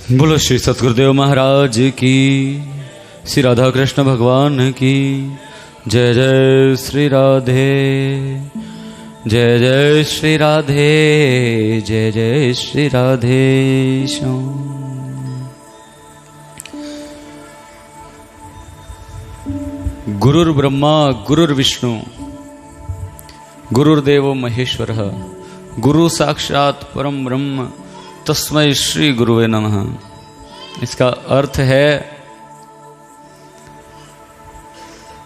बोलो श्री सतगुरुदेव महाराज की, श्री राधा कृष्ण भगवान की जय। जय श्री राधे, जय जय श्री राधे, जय जय श्री राधे श्याम। गुरुर्ब्रह्मा गुरुर्विष्णु गुरुर्देवो महेश्वरः, गुरु साक्षात परम ब्रह्म तस्मै श्री गुरुवे नमः। इसका अर्थ है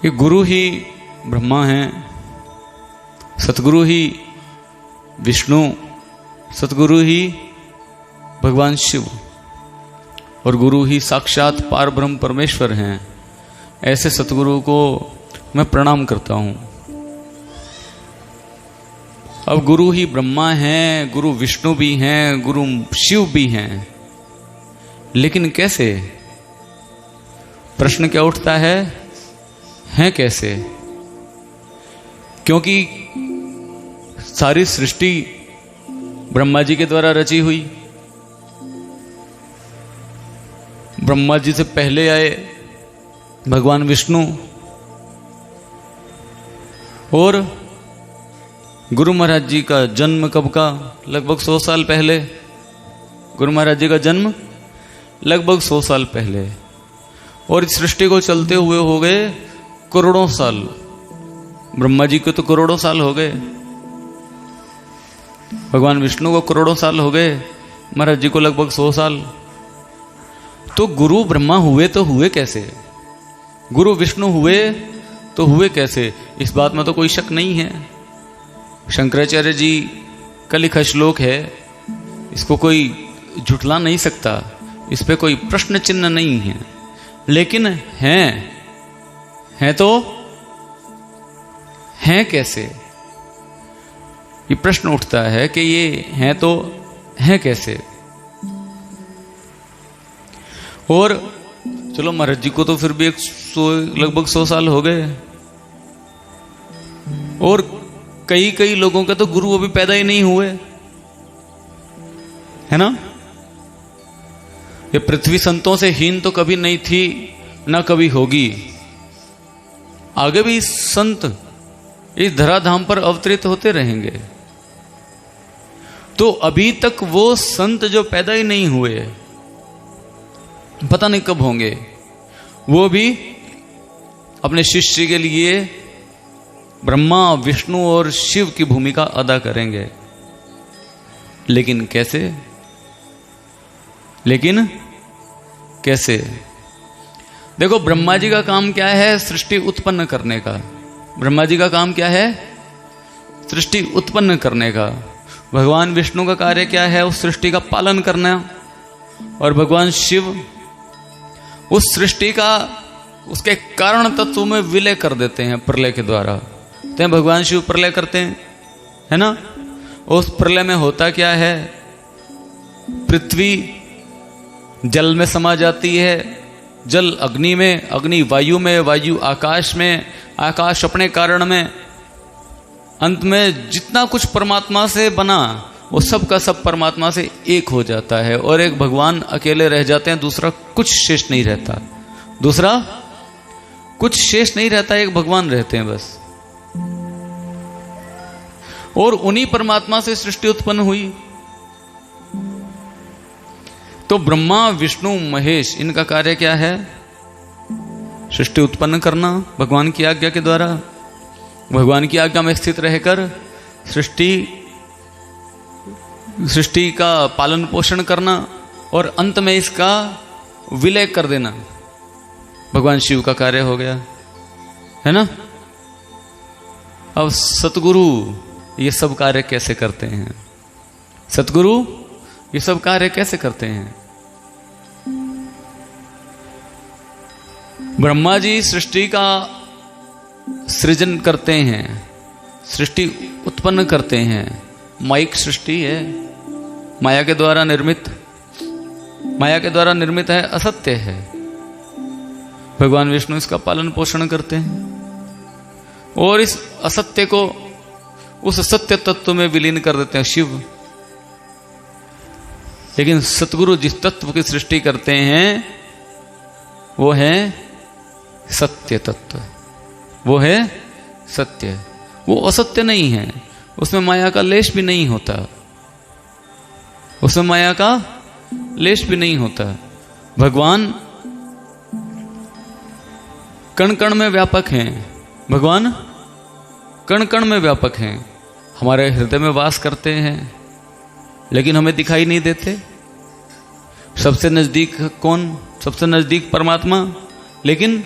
कि गुरु ही ब्रह्मा हैं, सतगुरु ही विष्णु, सतगुरु ही भगवान शिव और गुरु ही साक्षात पार ब्रह्म परमेश्वर हैं। ऐसे सतगुरु को मैं प्रणाम करता हूँ। अब गुरु ही ब्रह्मा हैं, गुरु विष्णु भी हैं, गुरु शिव भी हैं, लेकिन कैसे? प्रश्न क्या उठता है कैसे? क्योंकि सारी सृष्टि ब्रह्मा जी के द्वारा रची हुई। ब्रह्मा जी से पहले आए भगवान विष्णु और गुरु महाराज जी का जन्म कब का? लगभग 100 साल पहले। गुरु महाराज जी का जन्म लगभग 100 साल पहले, और इस सृष्टि को चलते हुए हो गए करोड़ों साल। ब्रह्मा जी को तो करोड़ों साल हो गए, भगवान विष्णु को करोड़ों साल हो गए, महाराज जी को लगभग 100 साल। तो गुरु ब्रह्मा हुए तो हुए कैसे? गुरु विष्णु हुए तो हुए कैसे? इस बात में तो कोई शक नहीं है। शंकराचार्य जी का लिखा श्लोक है, इसको कोई झुठला नहीं सकता, इस पे कोई प्रश्न चिन्ह नहीं है। लेकिन हैं तो हैं कैसे? ये प्रश्न उठता है कि ये हैं तो हैं कैसे? और चलो महाराज जी को तो फिर भी लगभग 100 साल हो गए, और कई लोगों के तो गुरु अभी पैदा ही नहीं हुए, है ना? ये पृथ्वी संतों से हीन तो कभी नहीं थी, ना कभी होगी। आगे भी संत इस धराधाम पर अवतरित होते रहेंगे। तो अभी तक वो संत जो पैदा ही नहीं हुए, पता नहीं कब होंगे, वो भी अपने शिष्य के लिए ब्रह्मा विष्णु और शिव की भूमिका अदा करेंगे। लेकिन कैसे? देखो, ब्रह्मा जी का काम क्या है? सृष्टि उत्पन्न करने का। ब्रह्मा जी का काम क्या है? सृष्टि उत्पन्न करने का। भगवान विष्णु का कार्य क्या है? उस सृष्टि का पालन करना। और भगवान शिव उस सृष्टि का उसके कारण तत्वों में विलय कर देते हैं प्रलय के द्वारा। तो भगवान शिव प्रलय करते हैं, है ना? उस प्रलय में होता क्या है? पृथ्वी जल में समा जाती है, जल अग्नि में, अग्नि वायु में, वायु आकाश में, आकाश अपने कारण में। अंत में जितना कुछ परमात्मा से बना वो सब का सब परमात्मा से एक हो जाता है, और एक भगवान अकेले रह जाते हैं, दूसरा कुछ शेष नहीं रहता। दूसरा कुछ शेष नहीं रहता, एक भगवान रहते हैं बस। और उन्हीं परमात्मा से सृष्टि उत्पन्न हुई। तो ब्रह्मा विष्णु महेश, इनका कार्य क्या है? सृष्टि उत्पन्न करना भगवान की आज्ञा के द्वारा। भगवान की आज्ञा में स्थित रहकर सृष्टि का पालन पोषण करना, और अंत में इसका विलय कर देना भगवान शिव का कार्य हो गया, है ना? अब सतगुरु ये सब कार्य कैसे करते हैं? सतगुरु ये सब कार्य कैसे करते हैं? ब्रह्मा जी सृष्टि का सृजन करते हैं, सृष्टि उत्पन्न करते हैं। माइक सृष्टि है, माया के द्वारा निर्मित है, असत्य है। भगवान विष्णु इसका पालन पोषण करते हैं, और इस असत्य को उस सत्य तत्व में विलीन कर देते हैं शिव। लेकिन सतगुरु जिस तत्व की सृष्टि करते हैं वो है सत्य तत्व, वो है सत्य, वो असत्य नहीं है। उसमें माया का लेश भी नहीं होता, उसमें माया का लेश भी नहीं होता। भगवान कण कण में व्यापक हैं, भगवान कण कण में व्यापक हैं, हमारे हृदय में वास करते हैं लेकिन हमें दिखाई नहीं देते। सबसे नजदीक कौन? सबसे नजदीक परमात्मा, लेकिन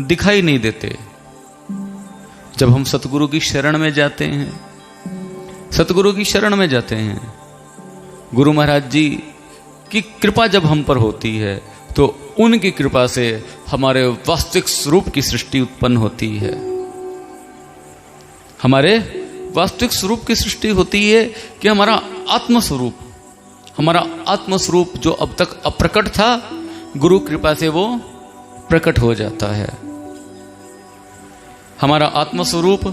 दिखाई नहीं देते। जब हम सतगुरु की शरण में जाते हैं, सतगुरु की शरण में जाते हैं, गुरु महाराज जी की कृपा जब हम पर होती है तो उनकी कृपा से हमारे वास्तविक स्वरूप की सृष्टि उत्पन्न होती है। हमारे वास्तविक स्वरूप की सृष्टि होती है कि हमारा आत्मस्वरूप, हमारा आत्मस्वरूप जो अब तक अप्रकट था, गुरु कृपा से वो प्रकट हो जाता है। हमारा आत्मस्वरूप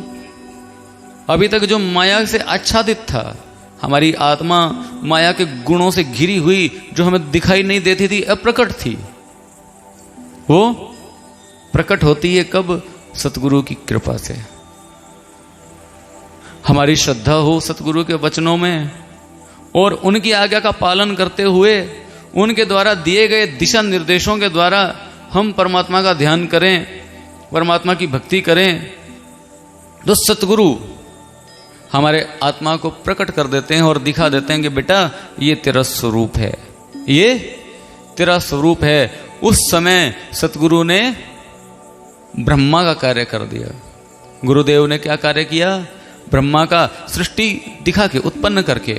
अभी तक जो माया से आच्छादित था, हमारी आत्मा माया के गुणों से घिरी हुई जो हमें दिखाई नहीं देती थी, अप्रकट थी, वो प्रकट होती है कब? सतगुरु की कृपा से। हमारी श्रद्धा हो सतगुरु के वचनों में और उनकी आज्ञा का पालन करते हुए उनके द्वारा दिए गए दिशा निर्देशों के द्वारा हम परमात्मा का ध्यान करें, परमात्मा की भक्ति करें, तो सतगुरु हमारे आत्मा को प्रकट कर देते हैं और दिखा देते हैं कि बेटा ये तेरा स्वरूप है, ये तेरा स्वरूप है। उस समय सतगुरु ने ब्रह्मा का कार्य कर दिया। गुरुदेव ने क्या कार्य किया? ब्रह्मा का सृष्टि दिखा के, उत्पन्न करके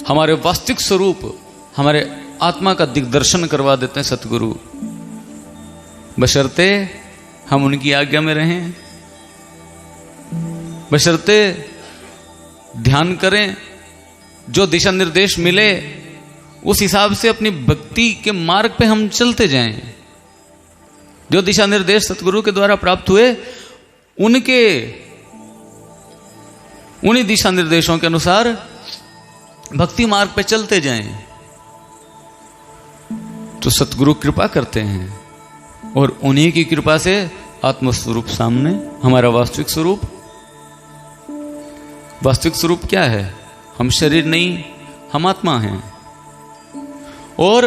हमारे वास्तविक स्वरूप, हमारे आत्मा का दिग्दर्शन करवा देते हैं सतगुरु, बशर्ते हम उनकी आज्ञा में रहें, बशर्ते ध्यान करें, जो दिशा निर्देश मिले उस हिसाब से अपनी भक्ति के मार्ग पे हम चलते जाएं। जो दिशा निर्देश सतगुरु के द्वारा प्राप्त हुए उन्हीं दिशा निर्देशों के अनुसार भक्ति मार्ग पे चलते जाएं, तो सतगुरु कृपा करते हैं और उन्हीं की कृपा से आत्मस्वरूप सामने, हमारा वास्तविक स्वरूप। वास्तविक स्वरूप क्या है? हम शरीर नहीं, हम आत्मा हैं। और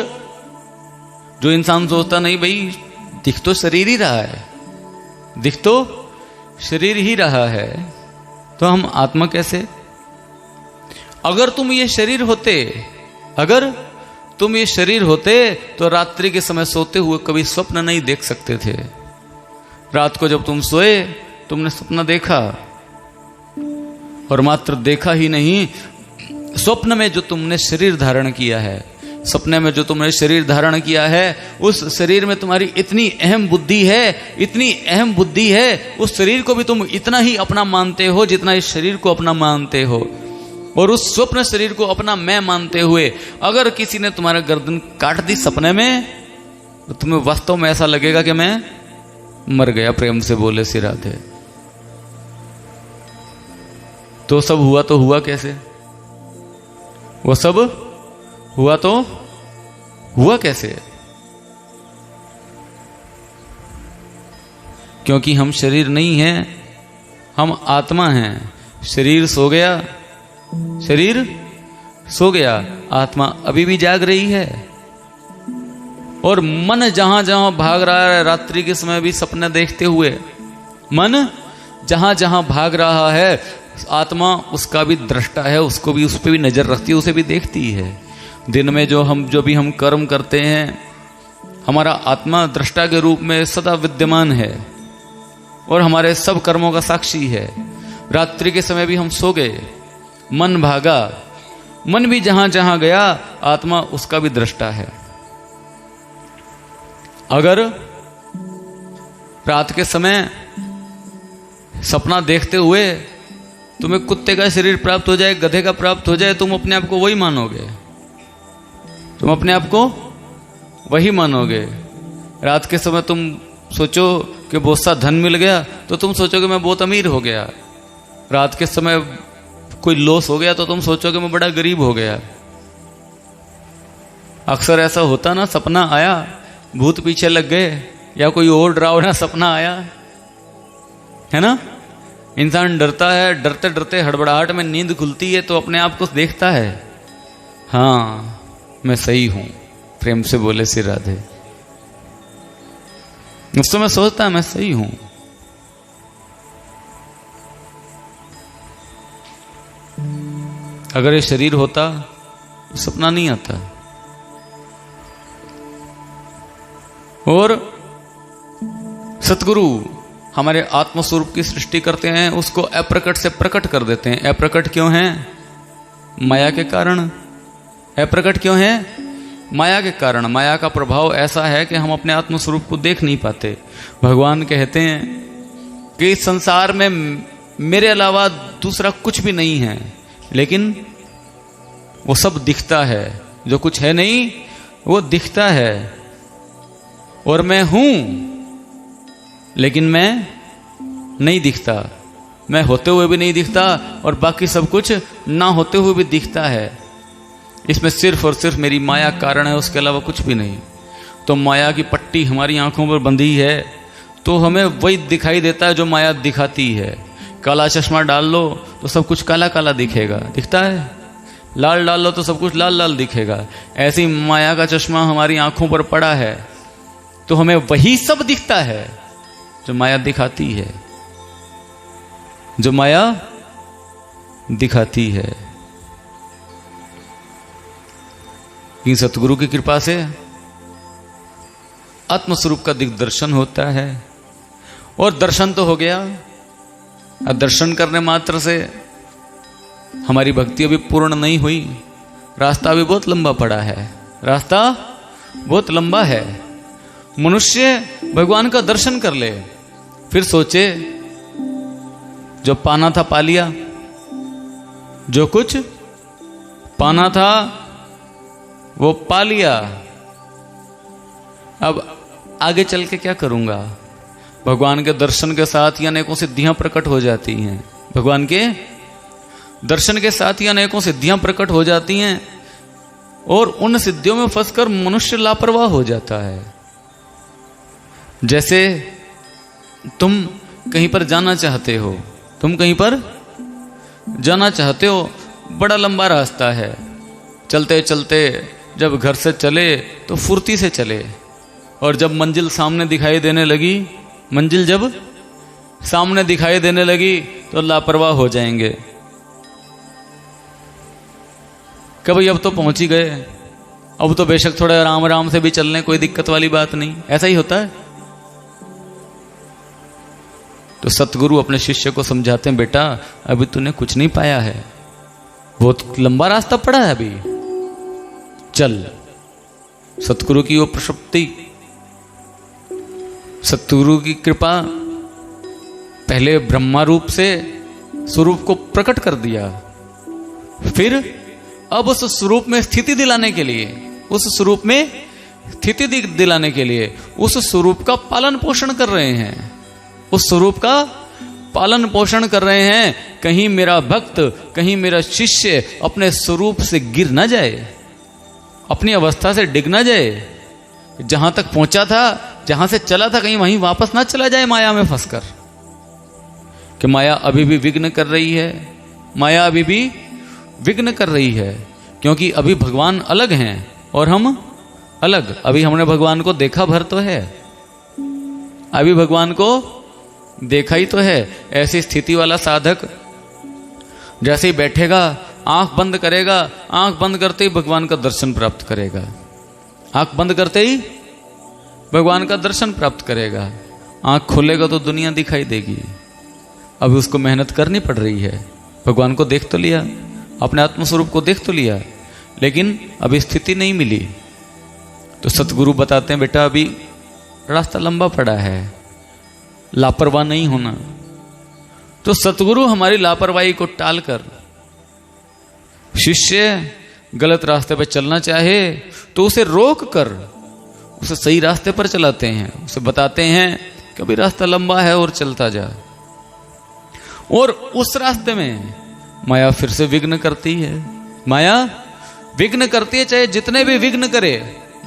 जो इंसान सोचता नहीं भाई दिख तो शरीर ही रहा है, दिख तो शरीर ही रहा है, तो हम आत्मा कैसे? अगर तुम ये शरीर होते, अगर तुम ये शरीर होते तो रात्रि के समय सोते हुए कभी स्वप्न नहीं देख सकते थे। रात को जब तुम सोए तुमने सपना देखा, और मात्र देखा ही नहीं, स्वप्न में जो तुमने शरीर धारण किया है, सपने में जो तुमने शरीर धारण किया है, उस शरीर में तुम्हारी इतनी अहम बुद्धि है, इतनी अहम बुद्धि है, उस शरीर को भी तुम इतना ही अपना मानते हो जितना इस शरीर को अपना मानते हो। और उस स्वप्न शरीर को अपना मैं मानते हुए अगर किसी ने तुम्हारा गर्दन काट दी सपने में, तो तुम्हें वास्तव में ऐसा लगेगा कि मैं मर गया। प्रेम से बोले श्री राधे। तो सब हुआ तो हुआ कैसे? वो सब हुआ तो हुआ कैसे? क्योंकि हम शरीर नहीं हैं, हम आत्मा हैं। शरीर सो गया, शरीर सो गया, आत्मा अभी भी जाग रही है। और मन जहां जहां भाग रहा है, रात्रि के समय भी सपने देखते हुए मन जहां जहां भाग रहा है, आत्मा उसका भी दृष्टा है, उसको भी, उस पर भी नजर रखती है, उसे भी देखती है। दिन में जो भी हम कर्म करते हैं, हमारा आत्मा दृष्टा के रूप में सदा विद्यमान है और हमारे सब कर्मों का साक्षी है। रात्रि के समय भी हम सो गए, मन भागा, मन भी जहां जहां गया, आत्मा उसका भी दृष्टा है। अगर रात के समय सपना देखते हुए तुम्हें कुत्ते का शरीर प्राप्त हो जाए, गधे का प्राप्त हो जाए, तुम अपने आप को वही मानोगे, तुम अपने आप को वही मानोगे। रात के समय तुम सोचो कि बहुत सा धन मिल गया तो तुम सोचोगे मैं बहुत अमीर हो गया। रात के समय कोई लॉस हो गया तो तुम सोचोगे मैं बड़ा गरीब हो गया। अक्सर ऐसा होता ना, सपना आया, भूत पीछे लग गए, या कोई और डरावना सपना आया, है ना। इंसान डरता है, डरते डरते हड़बड़ाहट में नींद खुलती है तो अपने आप को देखता है, हाँ मैं सही हूं, प्रेम से बोले श्री राधे। उस समय सोचता है मैं सही हूं। अगर ये शरीर होता तो सपना नहीं आता। और सतगुरु हमारे आत्मस्वरूप की सृष्टि करते हैं, उसको अप्रकट से प्रकट कर देते हैं। अप्रकट क्यों है? माया के कारण। अप्रकट क्यों है? माया के कारण। माया का प्रभाव ऐसा है कि हम अपने आत्मस्वरूप को देख नहीं पाते। भगवान कहते हैं कि इस संसार में मेरे अलावा दूसरा कुछ भी नहीं है, लेकिन वो सब दिखता है। जो कुछ है नहीं वो दिखता है। और मैं हूं लेकिन मैं नहीं दिखता। मैं होते हुए भी नहीं दिखता और बाकी सब कुछ ना होते हुए भी दिखता है। इसमें सिर्फ और सिर्फ मेरी माया कारण है, उसके अलावा कुछ भी नहीं। तो माया की पट्टी हमारी आंखों पर बंधी है तो हमें वही दिखाई देता है जो माया दिखाती है। काला चश्मा डाल लो तो सब कुछ काला काला दिखेगा, दिखता है। लाल डाल लो तो सब कुछ लाल लाल दिखेगा। ऐसी माया का चश्मा हमारी आंखों पर पड़ा है तो हमें वही सब दिखता है जो माया दिखाती है, जो माया दिखाती है। इन सतगुरु की कृपा से आत्मस्वरूप का दिग्दर्शन होता है। और दर्शन तो हो गया, अब दर्शन करने मात्र से हमारी भक्ति अभी पूर्ण नहीं हुई। रास्ता अभी बहुत लंबा पड़ा है, रास्ता बहुत लंबा है। मनुष्य भगवान का दर्शन कर ले, फिर सोचे जो पाना था पा लिया, जो कुछ पाना था वो पा लिया, अब आगे चल के क्या करूंगा। भगवान के दर्शन के साथ ही अनेकों सिद्धियां प्रकट हो जाती हैं। भगवान के दर्शन के साथ ही अनेकों सिद्धियां प्रकट हो जाती हैं और उन सिद्धियों में फंसकर मनुष्य लापरवाह हो जाता है। जैसे तुम कहीं पर जाना चाहते हो, तुम कहीं पर जाना चाहते हो, बड़ा लंबा रास्ता है। चलते चलते जब घर से चले तो फुर्ती से चले, और जब मंजिल सामने दिखाई देने लगी, मंजिल जब सामने दिखाई देने लगी तो लापरवाह हो जाएंगे कि भाई अब तो पहुंच ही गए, अब तो बेशक थोड़ा आराम आराम से भी चलने, कोई दिक्कत वाली बात नहीं। ऐसा ही होता है। तो सतगुरु अपने शिष्य को समझाते हैं, बेटा अभी तूने कुछ नहीं पाया है, बहुत लंबा रास्ता पड़ा है अभी, चल। सतगुरु की वो प्रशक्ति, सतगुरु की कृपा, पहले ब्रह्मा रूप से स्वरूप को प्रकट कर दिया, फिर अब उस स्वरूप में स्थिति दिलाने के लिए, उस स्वरूप में स्थिति दिलाने के लिए उस स्वरूप का पालन पोषण कर रहे हैं, उस स्वरूप का पालन पोषण कर रहे हैं। कहीं मेरा भक्त, कहीं मेरा शिष्य अपने स्वरूप से गिर ना जाए, अपनी अवस्था से डिग ना जाए, जहां तक पहुंचा था, जहां से चला था, कहीं वहीं वापस ना चला जाए माया में फंसकर। कि माया अभी भी विघ्न कर रही है, माया अभी भी विघ्न कर रही है, क्योंकि अभी भगवान अलग हैं और हम अलग। अभी हमने भगवान को देखा भर तो है, अभी भगवान को देखा ही तो है। ऐसी स्थिति वाला साधक जैसे ही बैठेगा, आंख बंद करेगा, आंख बंद करते ही भगवान का दर्शन प्राप्त करेगा, आंख बंद करते ही भगवान का दर्शन प्राप्त करेगा। आंख खोलेगा तो दुनिया दिखाई देगी। अभी उसको मेहनत करनी पड़ रही है। भगवान को देख तो लिया, अपने आत्मस्वरूप को देख तो लिया, लेकिन अभी स्थिति नहीं मिली। तो सतगुरु बताते हैं, बेटा अभी रास्ता लंबा पड़ा है, लापरवाह नहीं होना। तो सतगुरु हमारी लापरवाही को टालकर, शिष्य गलत रास्ते पर चलना चाहे तो उसे रोक कर उसे सही रास्ते पर चलाते हैं, उसे बताते हैं कि अभी रास्ता लंबा है और चलता जा। और उस रास्ते में माया फिर से विघ्न करती है। माया विघ्न करती है, चाहे जितने भी विघ्न करे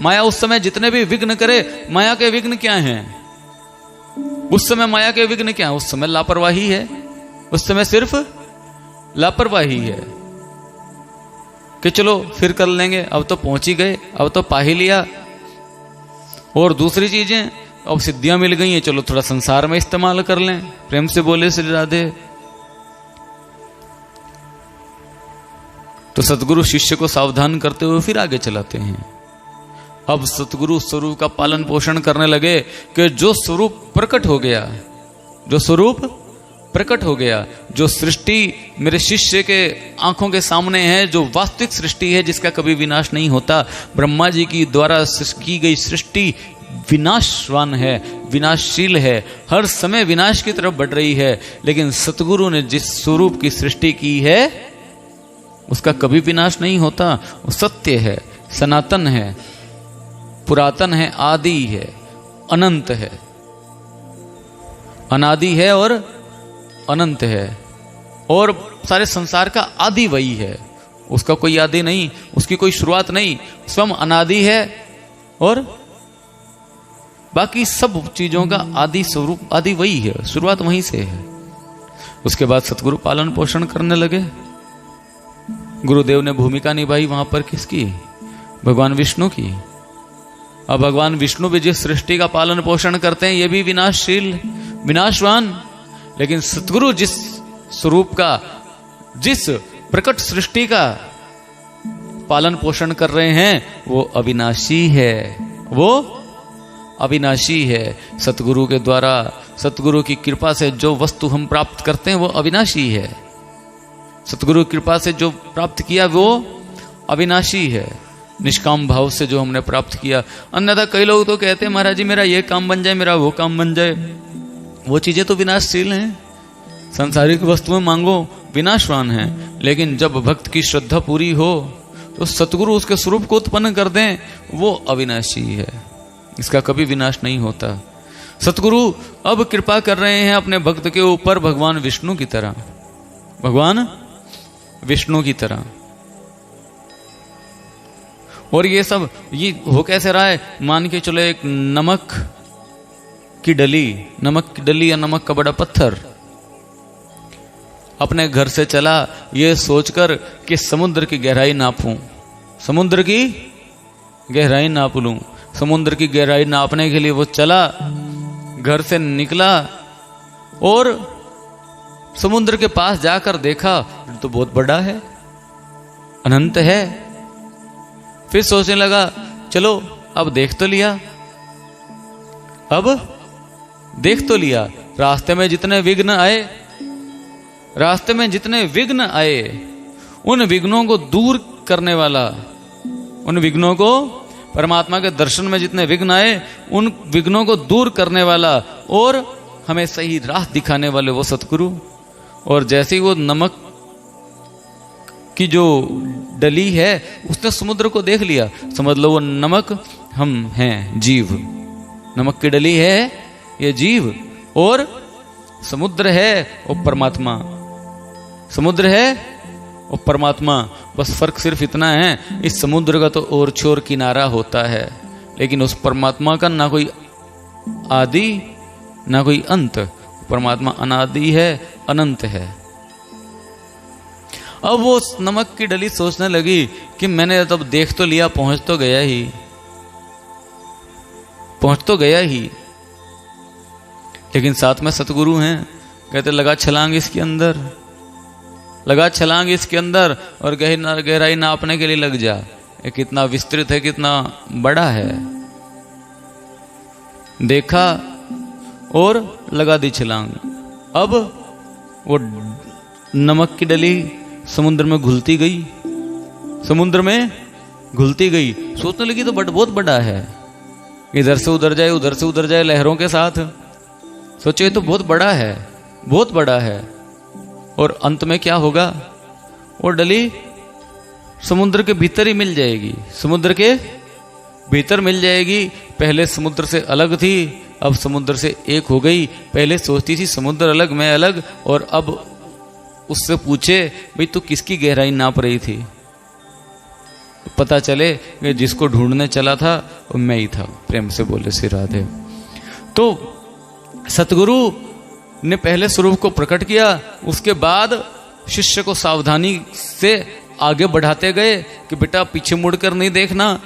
माया, उस समय जितने भी विघ्न करे, माया के विघ्न क्या हैं? उस समय माया के विघ्न क्या है? उस समय लापरवाही है, उस समय सिर्फ लापरवाही है कि चलो फिर कर लेंगे, अब तो पहुंच ही गए, अब तो पा ही लिया। और दूसरी चीजें, अब सिद्धियां मिल गई हैं, चलो थोड़ा संसार में इस्तेमाल कर लें। प्रेम से बोले श्री राधे। तो सतगुरु शिष्य को सावधान करते हुए फिर आगे चलाते हैं। अब सतगुरु स्वरूप का पालन पोषण करने लगे कि जो स्वरूप प्रकट हो गया, जो स्वरूप प्रकट हो गया, जो सृष्टि मेरे शिष्य के आंखों के सामने है, जो वास्तविक सृष्टि है जिसका कभी विनाश नहीं होता, ब्रह्मा जी की द्वारा की गई सृष्टि विनाशवान है, विनाशशील है, हर समय विनाश की तरफ बढ़ रही है। लेकिन सतगुरु ने जिस स्वरूप की सृष्टि की है उसका कभी विनाश नहीं होता। वो सत्य है, सनातन है, पुरातन है, आदि है, अनंत है, अनादि है और अनंत है। और सारे संसार का आदि वही है, उसका कोई आदि नहीं, उसकी कोई शुरुआत नहीं, स्वयं अनादि है और बाकी सब चीजों का आदि स्वरूप, आदि वही है, शुरुआत वहीं से है। उसके बाद सतगुरु पालन पोषण करने लगे। गुरुदेव ने भूमिका निभाई वहां पर किसकी? भगवान विष्णु की। अब भगवान विष्णु भी जिस सृष्टि का पालन पोषण करते हैं ये भी विनाशशील, विनाशवान, लेकिन सतगुरु जिस स्वरूप का, जिस प्रकट सृष्टि का पालन पोषण कर रहे हैं वो अविनाशी है, वो अविनाशी है। सतगुरु के द्वारा, सतगुरु की कृपा से जो वस्तु हम प्राप्त करते हैं वो अविनाशी है। सतगुरु की कृपा से जो प्राप्त किया वो अविनाशी है, निष्काम भाव से जो हमने प्राप्त किया। अन्यथा कई लोग तो कहते हैं महाराज जी मेरा ये काम बन जाए, मेरा वो काम बन जाए, वो चीजें तो विनाशशील हैं। सांसारिक वस्तुएं मांगो, विनाशवान है। लेकिन जब भक्त की श्रद्धा पूरी हो तो सतगुरु उसके स्वरूप को उत्पन्न कर दें, वो अविनाशी है, इसका कभी विनाश नहीं होता। सतगुरु अब कृपा कर रहे हैं अपने भक्त के ऊपर भगवान विष्णु की तरह, भगवान विष्णु की तरह। और ये सब ये हो कैसे रहा है? मान के चलो एक नमक की डली या नमक का बड़ा पत्थर अपने घर से चला ये सोचकर कि समुद्र की गहराई नापूं, समुद्र की गहराई नाप लूं। समुद्र की गहराई नापने के लिए वो चला, घर से निकला और समुद्र के पास जाकर देखा तो बहुत बड़ा है, अनंत है। फिर सोचने लगा चलो अब देख तो लिया, अब देख तो लिया। रास्ते में जितने विघ्न आए, रास्ते में जितने विघ्न आए, उन विघ्नों को दूर करने वाला, उन विघ्नों को, परमात्मा के दर्शन में जितने विघ्न आए उन विघ्नों को दूर करने वाला और हमें सही राह दिखाने वाले वो सतगुरु। और जैसे ही वो नमक की जो डली है उसने समुद्र को देख लिया, समझ लो वो नमक हम हैं, जीव। नमक की डली है ये जीव और समुद्र है वो परमात्मा, समुद्र है वो परमात्मा। बस फर्क सिर्फ इतना है, इस समुद्र का तो और छोर किनारा होता है, लेकिन उस परमात्मा का ना कोई आदि ना कोई अंत। परमात्मा अनादि है, अनंत है। अब वो नमक की डली सोचने लगी कि मैंने तब देख तो लिया, पहुंच तो गया ही, पहुंच तो गया ही, लेकिन साथ में सतगुरु हैं, कहते लगा छलांग इसके अंदर, लगा छलांग इसके अंदर और गहराई नापने के लिए लग जा। ये कितना विस्तृत है, कितना बड़ा है। देखा और लगा दी छलांग। अब वो नमक की डली समुद्र में घुलती गई, समुद्र में घुलती गई। सोचने लगी तो बहुत बड़ा है, इधर से उधर जाए, उधर से उधर जाए लहरों के साथ। सोचे तो बहुत बड़ा है, बहुत बड़ा है। और अंत में क्या होगा? वो डली समुद्र के भीतर ही मिल जाएगी, समुद्र के भीतर मिल जाएगी। पहले समुद्र से अलग थी, अब समुद्र से एक हो गई। पहले सोचती थी समुद्र अलग मैं अलग, और अब उससे पूछे भाई तू किसकी गहराई नाप रही थी, पता चले कि जिसको ढूंढने चला था वो मैं ही था। प्रेम से बोले श्री राधे। तो सतगुरु ने पहले स्वरूप को प्रकट किया, उसके बाद शिष्य को सावधानी से आगे बढ़ाते गए कि बेटा पीछे मुड़कर नहीं देखना,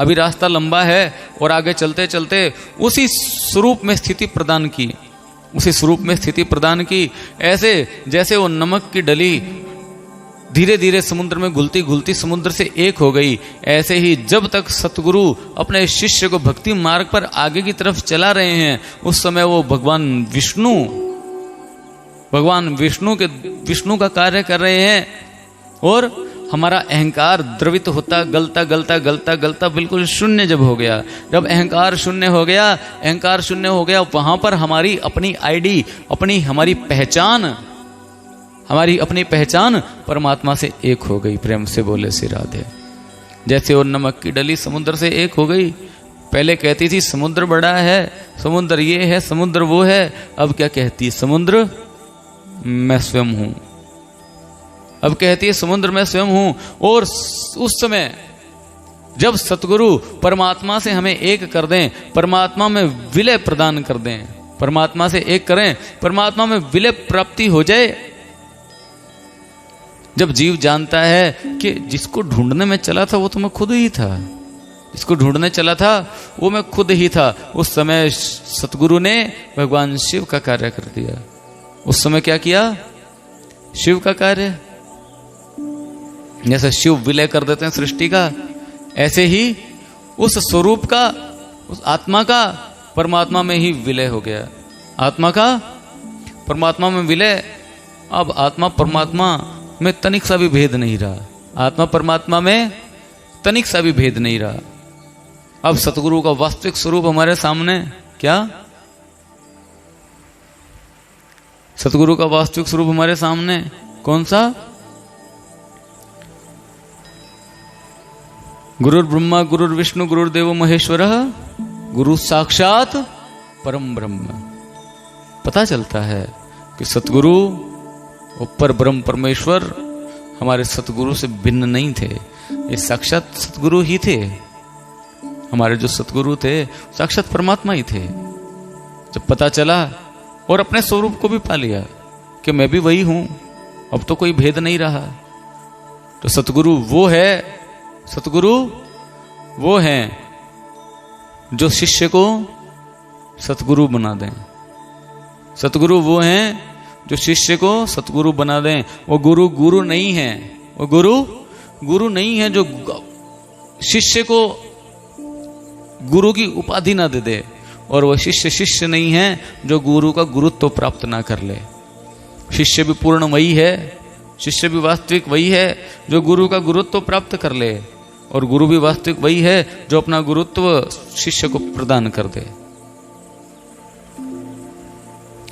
अभी रास्ता लंबा है। और आगे चलते चलते उसी स्वरूप में स्थिति प्रदान की, उसी स्वरूप में स्थिति प्रदान की। ऐसे जैसे वो नमक की डली धीरे धीरे समुद्र में घुलती घुलती समुद्र से एक हो गई, ऐसे ही जब तक सतगुरु अपने शिष्य को भक्ति मार्ग पर आगे की तरफ चला रहे हैं, उस समय वो भगवान विष्णु का कार्य कर रहे हैं। और हमारा अहंकार द्रवित होता गलता गलता गलता गलता बिल्कुल शून्य जब हो गया, जब अहंकार शून्य हो गया, वहां पर हमारी अपनी आईडी, हमारी अपनी पहचान परमात्मा से एक हो गई। प्रेम से बोले श्री राधे। जैसे वो नमक की डली समुद्र से एक हो गई, पहले कहती थी समुद्र बड़ा है, समुद्र ये है, समुद्र वो है, अब क्या कहती है? समुद्र मैं स्वयं हूं। अब कहती है समुद्र मैं स्वयं हूं। और उस समय जब सतगुरु परमात्मा से हमें एक कर दें, परमात्मा में विलय प्रदान कर दें, परमात्मा से एक करें, परमात्मा में विलय प्राप्ति हो जाए, जब जीव जानता है कि जिसको ढूंढने में चला था वो तो मैं खुद ही था, जिसको ढूंढने चला था वो मैं खुद ही था, उस समय सतगुरु ने भगवान शिव का कार्य कर दिया। उस समय क्या किया? शिव का कार्य। जैसे शिव विलय कर देते हैं सृष्टि का, ऐसे ही उस स्वरूप का, उस आत्मा का परमात्मा में ही विलय हो गया। आत्मा का परमात्मा में विलय। अब आत्मा परमात्मा में तनिक सा भी भेद नहीं रहा, आत्मा परमात्मा में तनिक सा भी भेद नहीं रहा। अब सतगुरु का वास्तविक स्वरूप हमारे सामने। क्या? सतगुरु का वास्तविक स्वरूप हमारे सामने कौन सा? गुरुर् ब्रह्मा गुरुर्विष्णु गुरुर्देवो महेश्वरः गुरु साक्षात परम ब्रह्म। पता चलता है कि सतगुरु ऊपर ब्रह्म परमेश्वर हमारे सतगुरु से भिन्न नहीं थे, ये साक्षात सतगुरु ही थे। हमारे जो सतगुरु थे साक्षात परमात्मा ही थे। जब पता चला और अपने स्वरूप को भी पा लिया कि मैं भी वही हूं, अब तो कोई भेद नहीं रहा, तो सतगुरु वो है, सतगुरु वो हैं जो शिष्य को सतगुरु बना दें। सतगुरु वो हैं जो शिष्य को सतगुरु बना दें। वो गुरु नहीं है, वो गुरु नहीं है जो शिष्य को गुरु की उपाधि ना दे दे, और वह शिष्य नहीं है जो गुरु का गुरुत्व प्राप्त ना कर ले। शिष्य भी पूर्ण वही है, शिष्य भी वास्तविक वही है जो गुरु का गुरुत्व प्राप्त कर ले, और गुरु भी वास्तविक वही है जो अपना गुरुत्व शिष्य को प्रदान कर दे।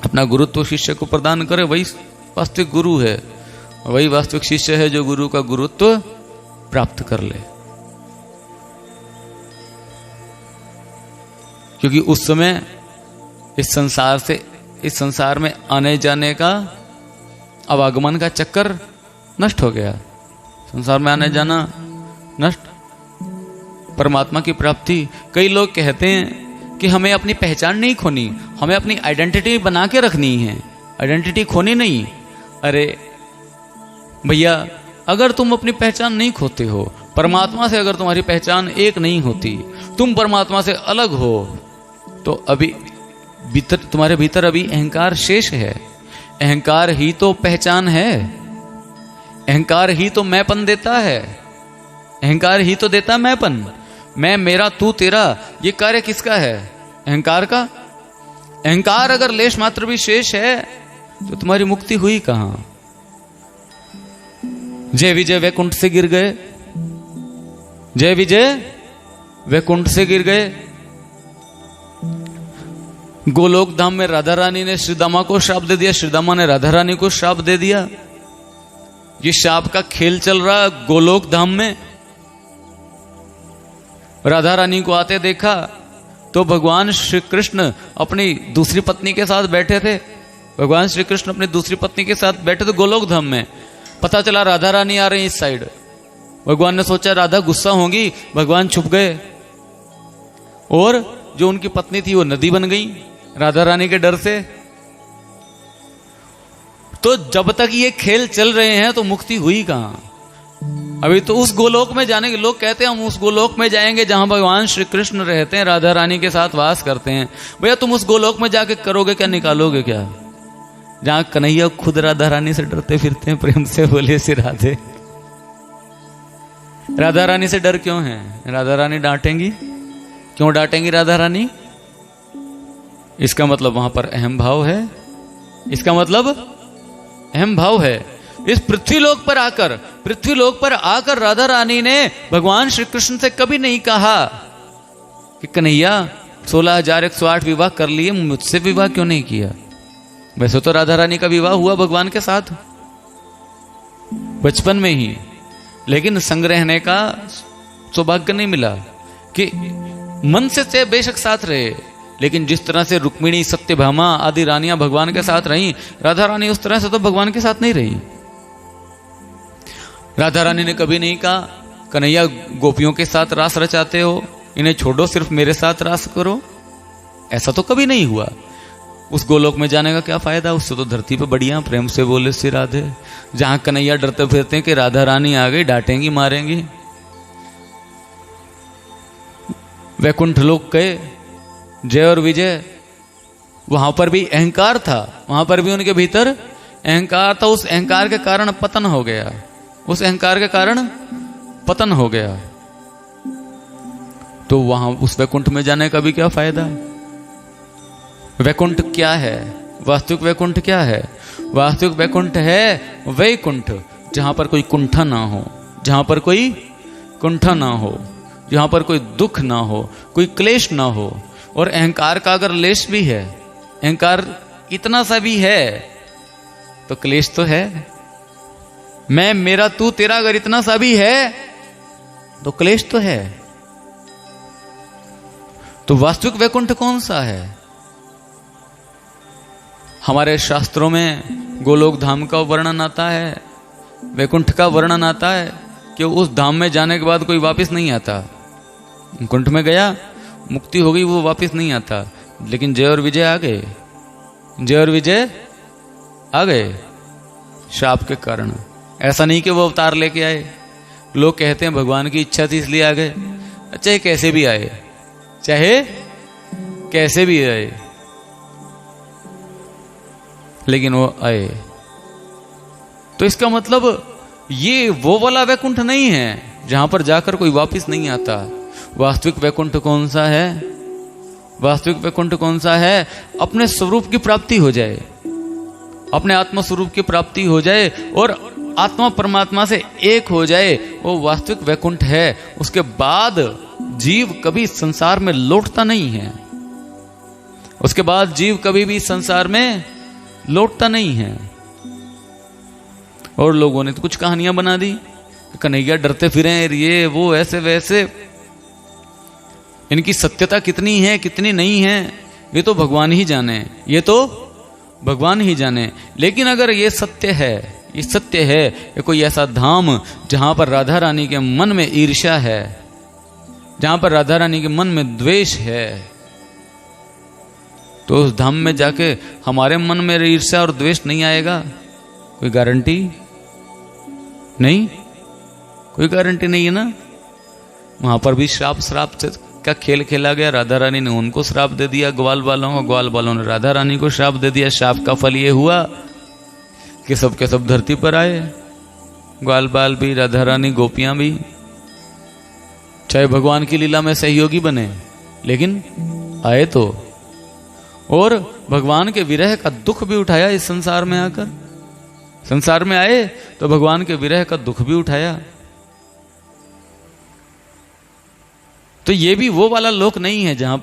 अपना गुरुत्व शिष्य को प्रदान करे, वही वास्तविक गुरु है, वही वास्तविक शिष्य है जो गुरु का गुरुत्व प्राप्त कर ले। क्योंकि उस समय इस संसार में आने जाने का, आवागमन का चक्कर नष्ट हो गया। संसार में आने जाना नष्ट, परमात्मा की प्राप्ति। कई लोग कहते हैं कि हमें अपनी पहचान नहीं खोनी, हमें अपनी आइडेंटिटी बना के रखनी है, आइडेंटिटी खोनी नहीं। अरे भैया, अगर तुम अपनी पहचान नहीं खोते हो, परमात्मा से अगर तुम्हारी पहचान एक नहीं होती, तुम परमात्मा से अलग हो, तो अभी तुम्हारे भीतर अभी अहंकार शेष है। अहंकार ही तो पहचान है, अहंकार ही तो मैंपन देता है, अहंकार ही तो देता मैंपन। मैं, मेरा, तू, तेरा, ये कार्य किसका है? अहंकार का। अहंकार अगर लेश मात्र भी शेष है तो तुम्हारी मुक्ति हुई कहां? जय विजय वैकुंठ से गिर गए, जय विजय वैकुंठ से गिर गए। गोलोक धाम में राधा रानी ने श्रीदामा को श्राप दे दिया, श्रीदामा ने राधा रानी को श्राप दे दिया। ये श्राप का खेल चल रहा गोलोक धाम में। राधा रानी को आते देखा तो भगवान श्री कृष्ण अपनी दूसरी पत्नी के साथ बैठे थे, भगवान श्री कृष्ण अपनी दूसरी पत्नी के साथ बैठे थे गोलोक धाम में, पता चला राधा रानी आ रही इस साइड। भगवान ने सोचा राधा गुस्सा होंगी, भगवान छुप गए और जो उनकी पत्नी थी वो नदी बन गई राधा रानी के डर से। तो जब तक ये खेल चल रहे हैं तो मुक्ति हुई कहां? अभी तो उस गोलोक में जाने के लोग कहते हैं हम उस गोलोक में जाएंगे जहां भगवान श्री कृष्ण रहते हैं, राधा रानी के साथ वास करते हैं। भैया तुम उस गोलोक में जाके करोगे क्या, निकालोगे क्या? जहां कन्हैया खुद राधा रानी से डरते फिरते हैं, प्रेम से बोले से राधे। राधा रानी से डर क्यों है? राधा रानी डांटेंगी। क्यों डांटेंगी राधा रानी? इसका मतलब वहां पर अहम भाव है। इसका मतलब अहम भाव है। इस पृथ्वीलोक पर आकर राधा रानी ने भगवान श्री कृष्ण से कभी नहीं कहा कि कन्हैया 16,108 विवाह कर लिए, मुझसे विवाह क्यों नहीं किया? वैसे तो राधा रानी का विवाह हुआ भगवान के साथ बचपन में ही, लेकिन संग रहने का सौभाग्य नहीं मिला कि मन से बेशक साथ रहे, लेकिन जिस तरह से रुक्मिणी, सत्यभामा आदि रानियां भगवान के साथ रहीं, राधा रानी उस तरह से तो भगवान के साथ नहीं रही। राधा रानी ने कभी नहीं कहा कन्हैया गोपियों के साथ रास रचाते हो, इन्हें छोड़ो, सिर्फ मेरे साथ रास करो। ऐसा तो कभी नहीं हुआ। उस गोलोक में जाने का क्या फायदा? उससे तो धरती पे बढ़िया प्रेम से बोले श्री राधे। जहां कन्हैया डरते फिरते हैं कि राधा रानी आ गई, डांटेंगी, मारेंगी। वैकुंठ लोक गए, जय और विजय, वहां पर भी अहंकार था, वहां पर भी उनके भीतर अहंकार था। उस अहंकार के कारण पतन हो गया, उस अहंकार के कारण पतन हो गया। तो वहां उस वैकुंठ में जाने का भी क्या फायदा? वैकुंठ क्या है? वास्तविक वैकुंठ क्या है? वास्तविक वैकुंठ है वैकुंठ जहां पर कोई कुंठा ना हो, जहां पर कोई कुंठा ना हो, जहां पर कोई दुख ना हो, कोई क्लेश ना हो। और अहंकार का अगर लेश भी है, अहंकार इतना सा भी है तो क्लेश तो है। मैं, मेरा, तू, तेरा अगर इतना सा भी है तो क्लेश तो है। तो वास्तविक वैकुंठ कौन सा है? हमारे शास्त्रों में गोलोक धाम का वर्णन आता है, वैकुंठ का वर्णन आता है कि उस धाम में जाने के बाद कोई वापस नहीं आता। कुंठ में गया, मुक्ति हो गई, वो वापस नहीं आता। लेकिन जय और विजय आ गए, जय और विजय आ गए शाप के कारण। ऐसा नहीं कि वो अवतार लेके आए। लोग कहते हैं भगवान की इच्छा थी इसलिए आ गए। चाहे कैसे भी आए, चाहे कैसे भी आए, लेकिन वो आए। तो इसका मतलब ये वो वाला वैकुंठ नहीं है जहां पर जाकर कोई वापस नहीं आता। वास्तविक वैकुंठ कौन सा है? वास्तविक वैकुंठ कौन सा है? अपने स्वरूप की प्राप्ति हो जाए, अपने आत्मा स्वरूप की प्राप्ति हो जाए और आत्मा परमात्मा से एक हो जाए, वो वास्तविक वैकुंठ है। उसके बाद जीव कभी संसार में लौटता नहीं है। उसके बाद जीव कभी भी संसार में लौटता नहीं है। और लोगों ने तो कुछ कहानियां बना दी, कन्हैया डरते फिरे, ये वो ऐसे वैसे। इनकी सत्यता कितनी है कितनी नहीं है ये तो भगवान ही जाने, ये तो भगवान ही जाने। लेकिन अगर ये सत्य है, ये सत्य है कि कोई ऐसा धाम जहां पर राधा रानी के मन में ईर्ष्या है, जहां पर राधा रानी के मन में द्वेष है, तो उस धाम में जाके हमारे मन में ईर्ष्या और द्वेष नहीं आएगा? कोई गारंटी नहीं, कोई गारंटी नहीं है ना। वहां पर भी श्राप का खेल खेला गया। राधा रानी ने उनको श्राप दे दिया, ग्वाल वालों को, ग्वाल वालों ने राधा रानी को श्राप दे दिया। श्राप का फल ये हुआ कि सब के सब धरती पर आए, ग्वाल बाल भी, राधा रानी, गोपियां भी। चाहे भगवान की लीला में सहयोगी बने, लेकिन आए तो। और भगवान के विरह का दुख भी उठाया इस संसार में आकर। संसार में आए तो भगवान के विरह का दुख भी उठाया। तो ये भी वो वाला लोक नहीं है जहां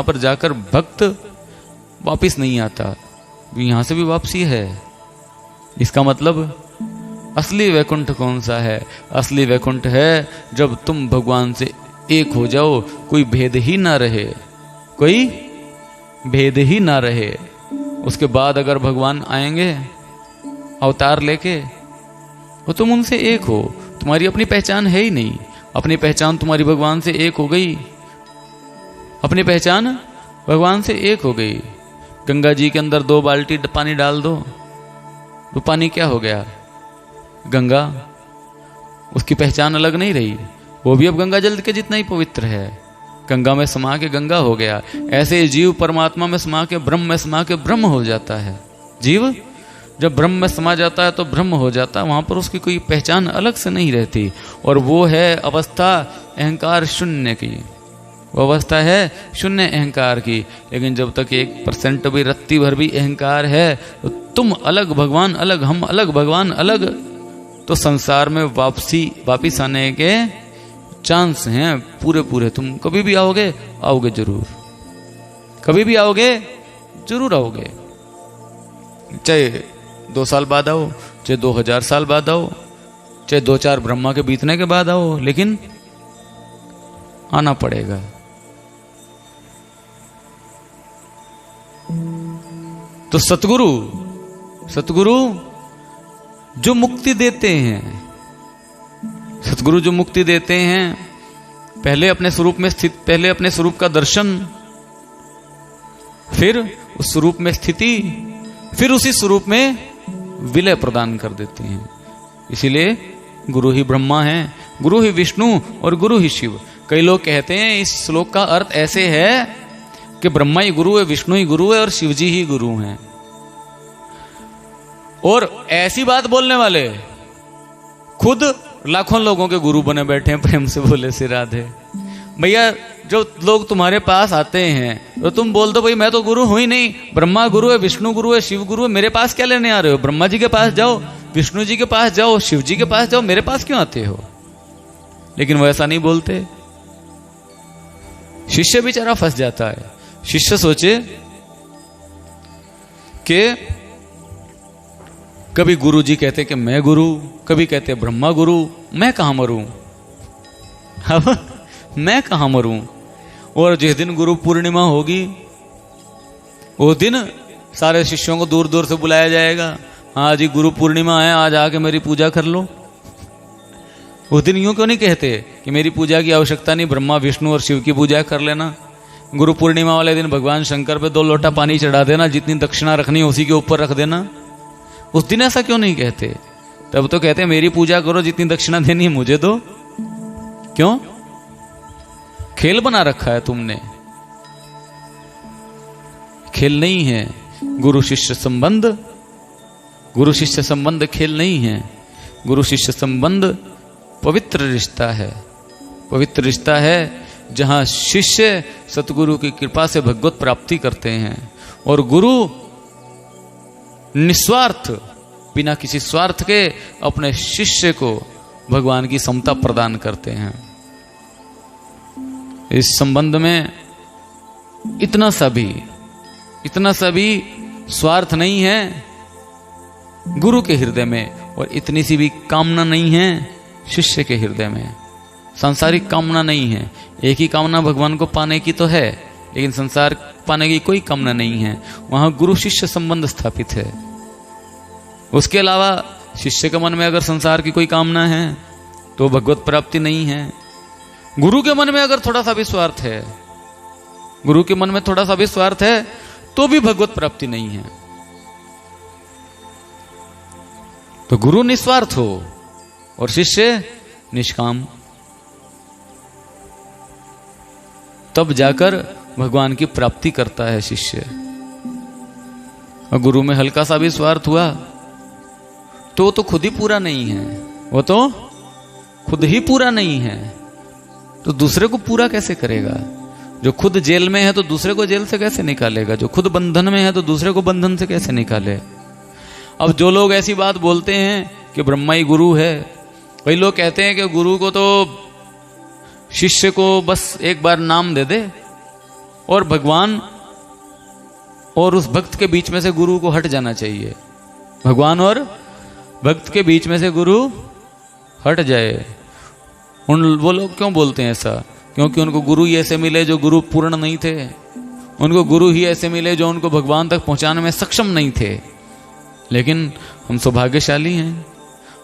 पर जाकर भक्त वापिस नहीं आता। यहां से भी वापसी है। इसका मतलब असली वैकुंठ कौन सा है? असली वैकुंठ है जब तुम भगवान से एक हो जाओ, कोई भेद ही ना रहे, कोई भेद ही ना रहे। उसके बाद अगर भगवान आएंगे अवतार लेके, वो तुम उनसे एक हो, तुम्हारी अपनी पहचान है ही नहीं। अपनी पहचान तुम्हारी भगवान से एक हो गई, अपनी पहचान भगवान से एक हो गई। गंगा जी के अंदर 2 बाल्टी पानी डाल दो, तो पानी क्या हो गया? गंगा। उसकी पहचान अलग नहीं रही, वो भी अब गंगा जल के जितना ही पवित्र है। गंगा में समा के गंगा हो गया। ऐसे जीव परमात्मा में समा के, ब्रह्म में समा के ब्रह्म हो जाता है। जीव जब ब्रह्म में समा जाता है तो ब्रह्म हो जाता है, वहां पर उसकी कोई पहचान अलग से नहीं रहती। और वो है अवस्था अहंकार शून्य की, वो अवस्था है शून्य अहंकार की। लेकिन जब तक 1% भी, रत्ती भर भी अहंकार है, तो तुम अलग, भगवान अलग, हम अलग, भगवान अलग, तो संसार में वापिस आने के चांस हैं पूरे पूरे। तुम कभी भी आओगे, आओगे जरूर, कभी भी आओगे, जरूर आओगे। चाहे 2 साल बाद आओ, चाहे 2000 साल बाद आओ, चाहे 2-4 ब्रह्मा के बीतने के बाद आओ, लेकिन आना पड़ेगा। तो सतगुरु जो मुक्ति देते हैं, सतगुरु जो मुक्ति देते हैं, पहले अपने स्वरूप में स्थित, पहले अपने स्वरूप का दर्शन, फिर उस स्वरूप में स्थिति, फिर उसी स्वरूप में विलय प्रदान कर देते हैं। इसीलिए गुरु ही ब्रह्मा है, गुरु ही विष्णु और गुरु ही शिव। कई लोग कहते हैं इस श्लोक का अर्थ ऐसे है कि ब्रह्मा ही गुरु है, विष्णु ही गुरु है और शिव जी ही गुरु हैं। और ऐसी बात बोलने वाले खुद लाखों लोगों के गुरु बने बैठे हैं। प्रेम से बोले श्री राधे। भैया जो लोग तुम्हारे पास आते हैं तो तुम बोल दो भाई मैं तो गुरु हूं ही नहीं, ब्रह्मा गुरु है, विष्णु गुरु है, शिव गुरु है, मेरे पास क्या लेने आ रहे हो? ब्रह्मा जी के पास जाओ, विष्णु जी के पास जाओ, शिव जी के पास जाओ, मेरे पास क्यों आते हो? लेकिन वो ऐसा नहीं बोलते। शिष्य बेचारा फंस जाता है। शिष्य सोचे कि कभी गुरु जी कहते कि मैं गुरु, कभी कहते ब्रह्मा गुरु, मैं कहां मरूं? अब मैं कहां मरूं? और जिस दिन गुरु पूर्णिमा होगी उस दिन सारे शिष्यों को दूर दूर से बुलाया जाएगा। हाँ जी गुरु पूर्णिमा है, आज आके मेरी पूजा कर लो। उस दिन यूं क्यों नहीं कहते कि मेरी पूजा की आवश्यकता नहीं, ब्रह्मा विष्णु और शिव की पूजा कर लेना। गुरु पूर्णिमा वाले दिन भगवान शंकर पे 2 लोटा पानी चढ़ा देना, जितनी दक्षिणा रखनी है उसी के ऊपर रख देना। उस दिन ऐसा क्यों नहीं कहते? तब तो कहते हैं मेरी पूजा करो, जितनी दक्षिणा देनी है मुझे दो। क्यों? खेल बना रखा है तुमने। खेल नहीं है गुरु शिष्य संबंध, गुरु शिष्य संबंध खेल नहीं है। गुरु शिष्य संबंध पवित्र रिश्ता है, पवित्र रिश्ता है जहां शिष्य सतगुरु की कृपा से भगवत प्राप्ति करते हैं और गुरु निस्वार्थ, बिना किसी स्वार्थ के अपने शिष्य को भगवान की समता प्रदान करते हैं। इस संबंध में इतना सा भी स्वार्थ नहीं है गुरु के हृदय में, और इतनी सी भी कामना नहीं है शिष्य के हृदय में। सांसारिक कामना नहीं है। एक ही कामना भगवान को पाने की तो है, लेकिन संसार पाने की कोई कामना नहीं है। वहां गुरु शिष्य संबंध स्थापित है। उसके अलावा शिष्य के मन में अगर संसार की कोई कामना है तो भगवत प्राप्ति नहीं है। गुरु के मन में अगर थोड़ा सा भी स्वार्थ है, गुरु के मन में थोड़ा सा भी स्वार्थ है तो भी भगवत प्राप्ति नहीं है। तो गुरु निस्वार्थ हो और शिष्य निष्काम, तब जाकर भगवान की प्राप्ति करता है शिष्य। और गुरु में हल्का सा भी स्वार्थ हुआ तो खुद ही पूरा नहीं है, वो तो खुद ही पूरा नहीं है, तो दूसरे को पूरा कैसे करेगा? जो खुद जेल में है तो दूसरे को जेल से कैसे निकालेगा? जो खुद बंधन में है तो दूसरे को बंधन से कैसे निकाले? अब जो लोग ऐसी बात बोलते हैं कि ब्रह्मा ही गुरु है, वही लोग कहते हैं कि गुरु को तो शिष्य को बस एक बार नाम दे दे और भगवान और उस भक्त के बीच में से गुरु को हट जाना चाहिए। भगवान और भक्त के बीच में से गुरु हट जाए। वो लोग क्यों बोलते हैं ऐसा? क्योंकि उनको गुरु ही ऐसे मिले जो गुरु पूर्ण नहीं थे। उनको गुरु ही ऐसे मिले जो उनको भगवान तक पहुंचाने में सक्षम नहीं थे। लेकिन हम सौभाग्यशाली हैं,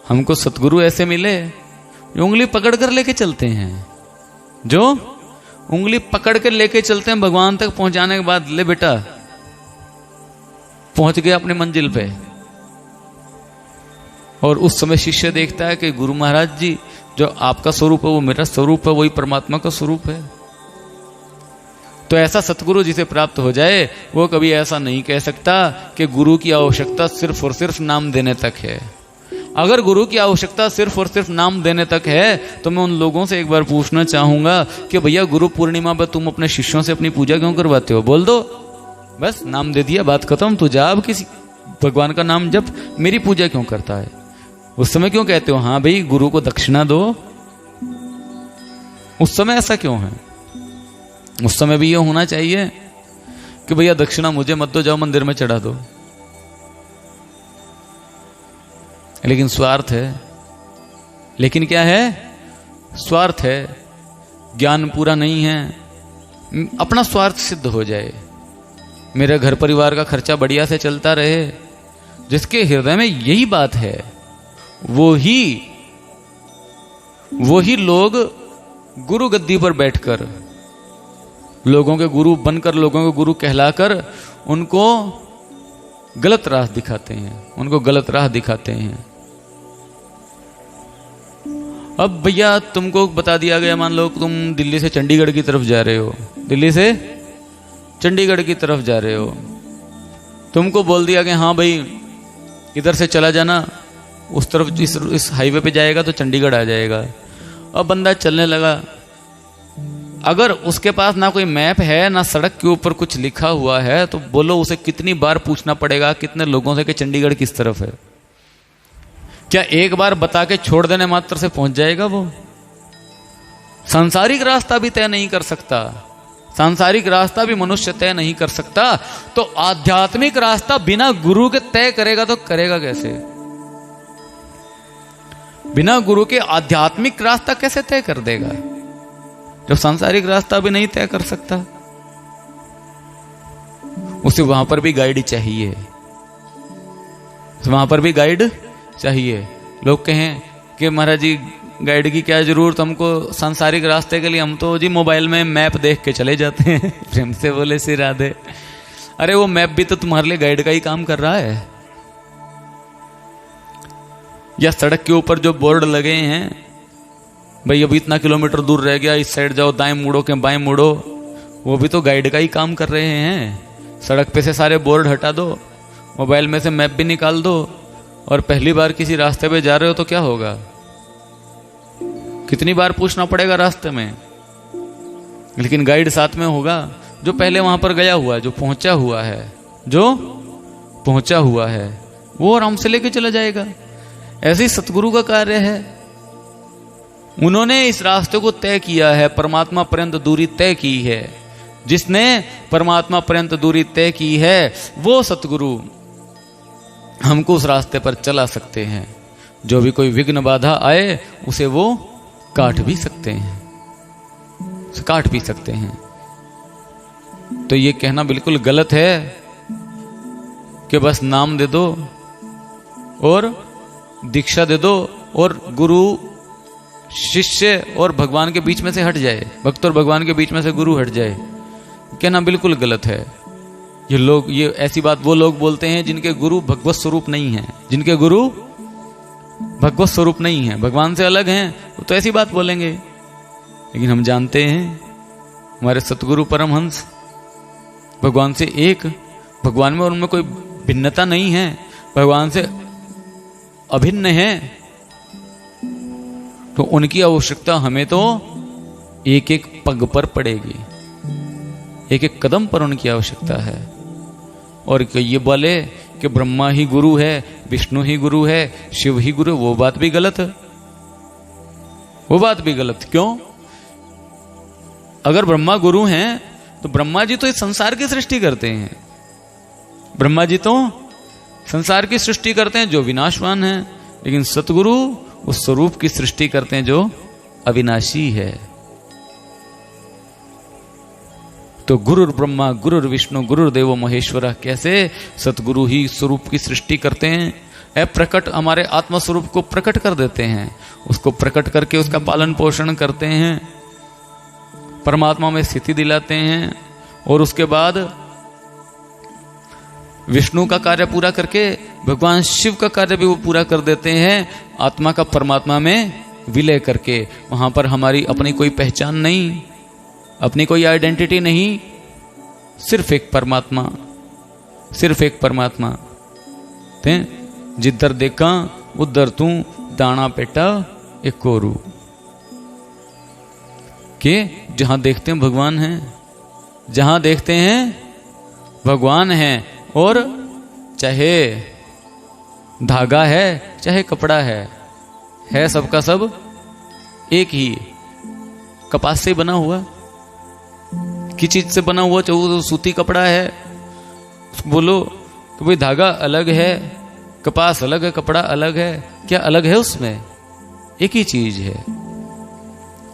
हमको सतगुरु ऐसे मिले जो उंगली पकड़ कर लेके चलते हैं, जो उंगली पकड़ कर लेके चलते हैं भगवान तक पहुंचाने के बाद, ले बेटा पहुंच गया अपने मंजिल पे। और उस समय शिष्य देखता है कि गुरु महाराज जी, जो आपका स्वरूप है वो मेरा स्वरूप है, वही परमात्मा का स्वरूप है। तो ऐसा सतगुरु जिसे प्राप्त हो जाए वो कभी ऐसा नहीं कह सकता कि गुरु की आवश्यकता सिर्फ और सिर्फ नाम देने तक है। अगर गुरु की आवश्यकता सिर्फ और सिर्फ नाम देने तक है तो मैं उन लोगों से एक बार पूछना चाहूंगा कि भैया गुरु पूर्णिमा पर तुम अपने शिष्यों से अपनी पूजा क्यों करवाते हो? बोल दो, बस नाम दे दिया, बात खत्म। तू जा अब किसी भगवान का नाम जप, मेरी पूजा क्यों करता है? उस समय क्यों कहते हो हाँ भाई गुरु को दक्षिणा दो? उस समय ऐसा क्यों है? उस समय भी ये होना चाहिए कि भैया दक्षिणा मुझे मत दो, जाओ मंदिर में चढ़ा दो। लेकिन स्वार्थ है। लेकिन क्या है? स्वार्थ है, ज्ञान पूरा नहीं है, अपना स्वार्थ सिद्ध हो जाए, मेरे घर परिवार का खर्चा बढ़िया से चलता रहे। जिसके हृदय में यही बात है वो ही लोग गुरु गद्दी पर बैठकर, लोगों के गुरु बनकर, लोगों के गुरु कहलाकर उनको गलत राह दिखाते हैं, उनको गलत राह दिखाते हैं। अब भैया तुमको बता दिया गया, मान लो तुम दिल्ली से चंडीगढ़ की तरफ जा रहे हो, दिल्ली से चंडीगढ़ की तरफ जा रहे हो, तुमको बोल दिया कि हाँ भाई इधर से चला जाना, उस तरफ इस हाईवे पे जाएगा तो चंडीगढ़ आ जाएगा। अब बंदा चलने लगा, अगर उसके पास ना कोई मैप है ना सड़क के ऊपर कुछ लिखा हुआ है तो बोलो उसे कितनी बार पूछना पड़ेगा कितने लोगों से कि चंडीगढ़ किस तरफ है? क्या एक बार बता के छोड़ देने मात्र से पहुंच जाएगा वो? सांसारिक रास्ता भी तय नहीं कर सकता, सांसारिक रास्ता भी मनुष्य तय नहीं कर सकता, तो आध्यात्मिक रास्ता बिना गुरु के तय करेगा तो करेगा कैसे? बिना गुरु के आध्यात्मिक रास्ता कैसे तय कर देगा जब सांसारिक रास्ता भी नहीं तय कर सकता? उसे वहां पर भी गाइड चाहिए, वहां पर भी गाइड चाहिए। लोग कहें कि महाराज जी गाइड की क्या जरूरत, हमको सांसारिक रास्ते के लिए हम तो जी मोबाइल में मैप देख के चले जाते हैं। प्रेम से बोले श्री राधे। अरे वो मैप भी तो तुम्हारे लिए गाइड का ही काम कर रहा है। या सड़क के ऊपर जो बोर्ड लगे हैं, भाई अभी इतना किलोमीटर दूर रह गया, इस साइड जाओ, दाएं मुड़ो के बाएं मुड़ो, वो भी तो गाइड का ही काम कर रहे हैं। सड़क पे से सारे बोर्ड हटा दो, मोबाइल में से मैप भी निकाल दो, और पहली बार किसी रास्ते पे जा रहे हो तो क्या होगा? कितनी बार पूछना पड़ेगा रास्ते में? लेकिन गाइड साथ में होगा जो पहले वहां पर गया हुआ है, जो पहुंचा हुआ है, वो आराम से लेके चला जाएगा। ऐसे ही सतगुरु का कार्य है, उन्होंने इस रास्ते को तय किया है, परमात्मा पर्यंत दूरी तय की है। जिसने परमात्मा पर्यंत दूरी तय की है वो सतगुरु हमको उस रास्ते पर चला सकते हैं। जो भी कोई विघ्न बाधा आए उसे वो काट भी सकते हैं, तो ये कहना बिल्कुल गलत है कि बस नाम दे दो और दीक्षा दे दो और गुरु शिष्य और भगवान के बीच में से हट जाए, भक्त और भगवान के बीच में से गुरु हट जाए, कहना बिल्कुल गलत है। ये ऐसी बात वो लोग बोलते हैं जिनके गुरु भगवत स्वरूप नहीं है, जिनके गुरु भगवत स्वरूप नहीं है, भगवान से अलग हैं, वो तो ऐसी बात बोलेंगे। लेकिन हम जानते हैं हमारे सतगुरु परमहंस भगवान से एक, भगवान में और उनमें कोई भिन्नता नहीं है, भगवान से अभिन्न है। तो उनकी आवश्यकता हमें तो एक एक पग पर पड़ेगी, एक एक कदम पर उनकी आवश्यकता है। और ये बोले कि ब्रह्मा ही गुरु है, विष्णु ही गुरु है, शिव ही गुरु, वो बात भी गलत है, वो बात भी गलत। क्यों? अगर ब्रह्मा गुरु हैं तो ब्रह्मा जी तो इस संसार की सृष्टि करते हैं, ब्रह्मा जी तो संसार की सृष्टि करते हैं जो विनाशवान है, लेकिन सतगुरु उस स्वरूप की सृष्टि करते हैं जो अविनाशी है। तो गुरुर ब्रह्मा गुरुर विष्णु गुरुर्देवो महेश्वरा, कैसे सतगुरु ही स्वरूप की सृष्टि करते हैं, अप्रकट हमारे आत्मा स्वरूप को प्रकट कर देते हैं, उसको प्रकट करके उसका पालन पोषण करते हैं, परमात्मा में स्थिति दिलाते हैं, और उसके बाद विष्णु का कार्य पूरा करके भगवान शिव का कार्य भी वो पूरा कर देते हैं, आत्मा का परमात्मा में विलय करके। वहां पर हमारी अपनी कोई पहचान नहीं, अपनी कोई आइडेंटिटी नहीं, सिर्फ एक परमात्मा, सिर्फ एक परमात्मा। जिधर देखा उधर तू दाना पेटा एक कोरू, के जहां देखते हैं भगवान है, जहां देखते हैं भगवान है। और चाहे धागा है चाहे कपड़ा है सबका सब एक ही, कपास से बना हुआ, किस चीज से बना हुआ, चाहे वो सूती कपड़ा है, बोलो कि भाई धागा अलग है, कपास अलग है, कपड़ा अलग है, क्या अलग है उसमें? एक ही चीज है,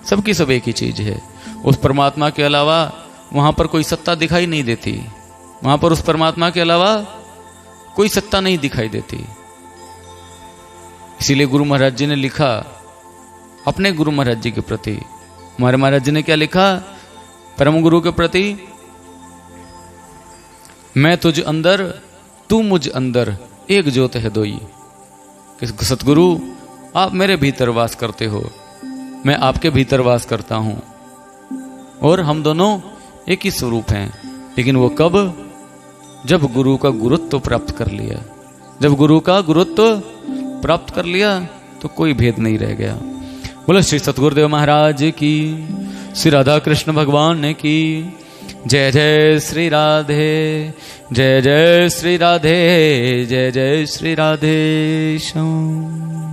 सबकी सब एक ही चीज है। उस परमात्मा के अलावा वहां पर कोई सत्ता दिखाई नहीं देती, वहां पर उस परमात्मा के अलावा कोई सत्ता नहीं दिखाई देती। इसीलिए गुरु महाराज जी ने लिखा अपने गुरु महाराज जी के प्रति, हमारे महाराज जी ने क्या लिखा परम गुरु के प्रति? मैं तुझ अंदर तू मुझ अंदर, एक ज्योत है दोई। सतगुरु आप मेरे भीतर वास करते हो, मैं आपके भीतर वास करता हूं, और हम दोनों एक ही स्वरूप हैं। लेकिन वो कब? जब गुरु का गुरुत्व प्राप्त कर लिया। जब गुरु का गुरुत्व प्राप्त कर लिया तो कोई भेद नहीं रह गया। बोलो श्री सतगुरुदेव महाराज की, श्री राधा कृष्ण भगवान की जय। जय श्री राधे, जय जय श्री राधे, जय जय श्री राधे श्याम।